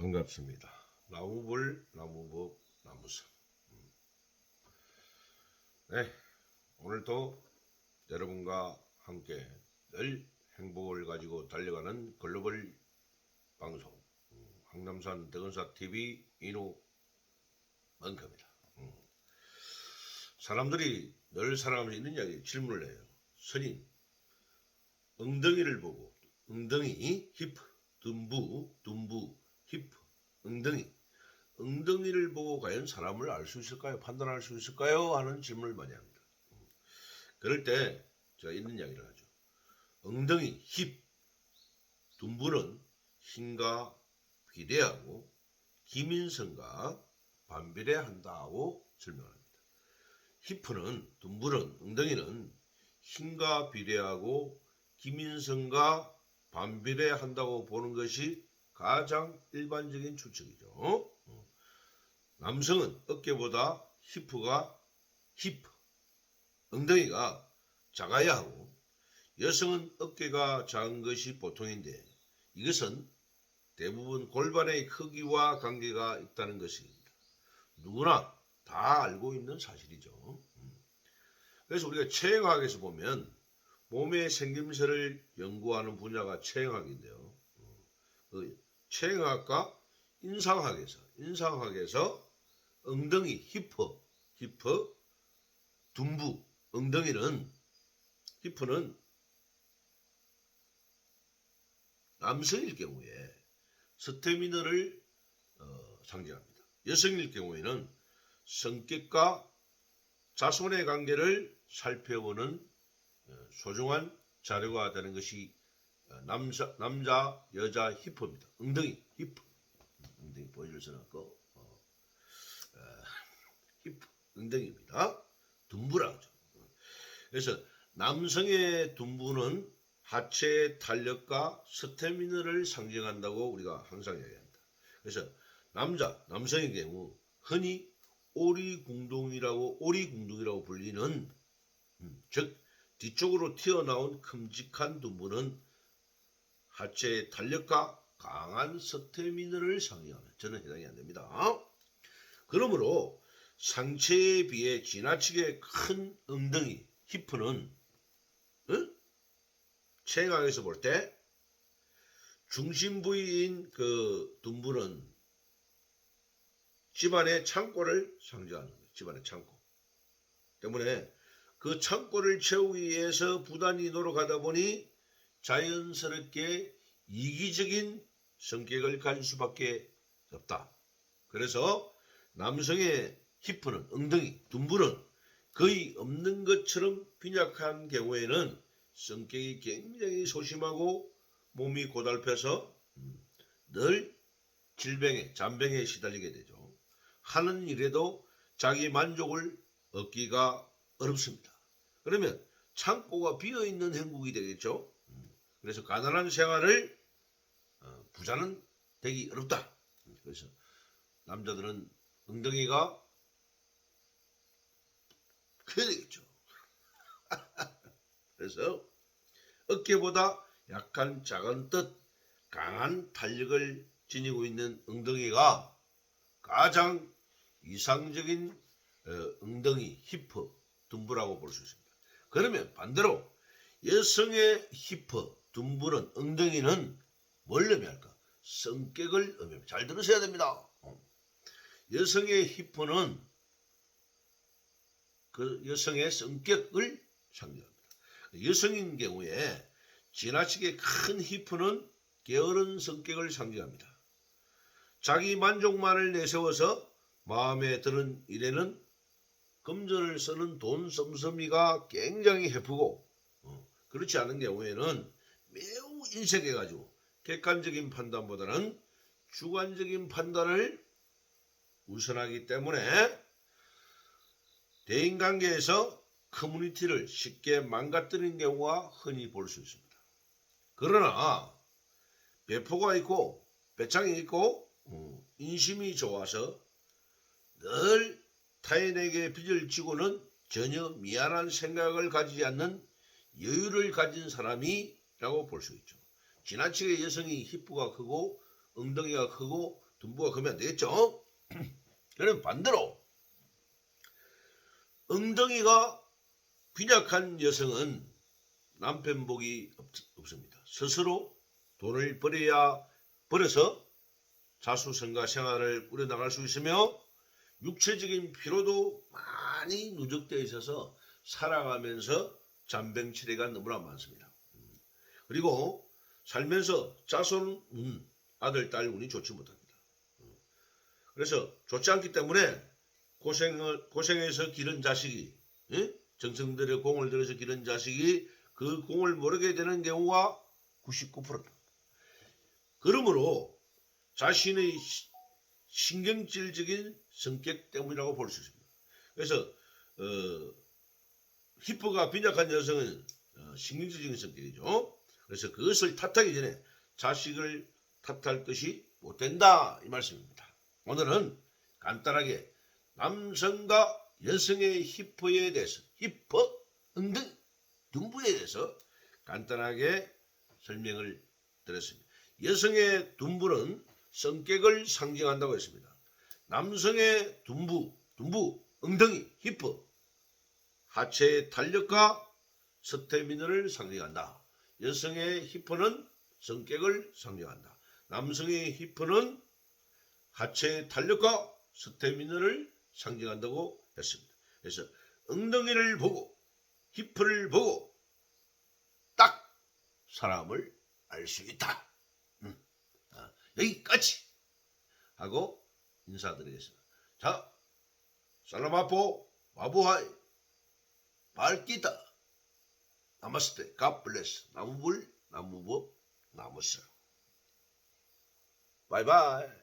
반갑습니다. 나무볼, 나무법, 나무선. 네, 오늘도 여러분과 함께 늘 행복을 가지고 달려가는 글로벌 방송 황남산 덕은사 TV 인우 멍크입니다. 사람들이 늘 살아가면서 있는 이야기 질문을 해요. 스님, 엉덩이를 보고 엉덩이, 힙, 둔부, 힙, 엉덩이를 보고 과연 사람을 알 수 있을까요? 판단할 수 있을까요? 하는 질문을 많이 합니다. 그럴 때 제가 있는 이야기를 하죠. 엉덩이, 힙, 둔부는 힘과 비례하고 기민성과 반비례한다고 설명합니다. 힙은, 둔부는, 엉덩이는 힘과 비례하고 기민성과 반비례한다고 보는 것이 가장 일반적인 추측이죠. 남성은 어깨보다 힙, 엉덩이가 작아야 하고 여성은 어깨가 작은 것이 보통인데 이것은 대부분 골반의 크기와 관계가 있다는 것입니다. 누구나 다 알고 있는 사실이죠. 그래서 우리가 체형학에서 보면 몸의 생김새를 연구하는 분야가 체형학인데요. 체형학과 인상학에서 엉덩이, 힙, 둔부, 힙은 남성일 경우에 스태미너를 상징합니다. 여성일 경우에는 성격과 자손의 관계를 살펴보는 소중한 자료가 되는 것이 남자, 여자 힙입니다. 엉덩이 보여줄 수는 없고 힙, 엉덩이입니다. 둔부라고 하죠. 그래서 남성의 둔부는 하체의 탄력과 스태미너를 상징한다고 우리가 항상 얘기합니다. 그래서 남성의 경우 흔히 오리궁둥이라고 불리는 즉 뒤쪽으로 튀어나온 큼직한 둔부는 하체의 탄력과 강한 스태미너를 상징하는 저는 해당이 안 됩니다. 그러므로 상체에 비해 지나치게 큰 엉덩이, 힙은 체형학에서 볼 때 중심 부위인 그 둔부는 집안의 창고를 상징하는 거예요. 집안의 창고. 때문에 그 창고를 채우기 위해서 부단히 노력하다 보니 자연스럽게 이기적인 성격을 가질 수밖에 없다. 그래서 남성의 힙은 둔부는 거의 없는 것처럼 빈약한 경우에는 성격이 굉장히 소심하고 몸이 고달파서 늘 잔병에 시달리게 되죠. 하는 일에도 자기 만족을 얻기가 어렵습니다. 그러면 창고가 비어있는 행국이 되겠죠. 그래서 가난한 생활을 부자는 되기 어렵다. 그래서 남자들은 엉덩이가 커야 되겠죠. 그래서 어깨보다 약간 작은 듯 강한 탄력을 지니고 있는 엉덩이가 가장 이상적인 엉덩이, 힙, 둔부라고 볼 수 있습니다. 그러면 반대로 여성의 힙, 둔부는 엉덩이는 뭘 의미할까? 성격을 의미합니다. 잘 들으셔야 됩니다. 여성의 힙은 그 여성의 성격을 상징합니다. 여성인 경우에 지나치게 큰 힙은 게으른 성격을 상징합니다. 자기 만족만을 내세워서 마음에 드는 일에는 금전을 쓰는 돈 씀씀이가 굉장히 해프고 그렇지 않은 경우에는 매우 인색해가지고 객관적인 판단보다는 주관적인 판단을 우선하기 때문에 대인관계에서 커뮤니티를 쉽게 망가뜨리는 경우가 흔히 볼 수 있습니다. 그러나 배포가 있고 배짱이 있고 인심이 좋아서 늘 타인에게 빚을 지고는 전혀 미안한 생각을 가지지 않는 여유를 가진 사람이라고 볼 수 있죠. 지나치게 여성이 힙부가 크고 엉덩이가 크고 둔부가 크면 안 되겠죠? 그럼 반대로 엉덩이가 빈약한 여성은 남편 복이 없습니다. 스스로 돈을 벌어서 자수성가 생활을 꾸려나갈 수 있으며 육체적인 피로도 많이 누적되어 있어서 살아가면서 잔병치레가 너무나 많습니다. 그리고 살면서 자손 운, 아들, 딸 운이 좋지 못합니다. 그래서 좋지 않기 때문에 고생해서 기른 자식이, 정성들여 공을 들여서 기른 자식이 그 공을 모르게 되는 경우가 99%입니다. 그러므로 자신의 신경질적인 성격 때문이라고 볼 수 있습니다. 그래서 히포가 빈약한 여성은 신경질적인 성격이죠. 그래서 그것을 탓하기 전에 자식을 탓할 것이 못된다 이 말씀입니다. 오늘은 간단하게 남성과 여성의 히포에 대해서 히포, 엉덩이, 둔부에 대해서 간단하게 설명을 드렸습니다. 여성의 둔부는 성격을 상징한다고 했습니다. 남성의 둔부, 엉덩이, 히포, 하체의 탄력과 스태미너를 상징한다. 여성의 히포는 성격을 상징한다. 남성의 히포는 하체의 탄력과 스태미너를 상징한다고 했습니다. 그래서 엉덩이를 보고 히포를 보고 딱 사람을 알 수 있다. 여기까지 하고 인사드리겠습니다. 자, 살라마포 마부하이 발기다 나마스테 갓블레스 나무불 나무법 나무스 바이바이.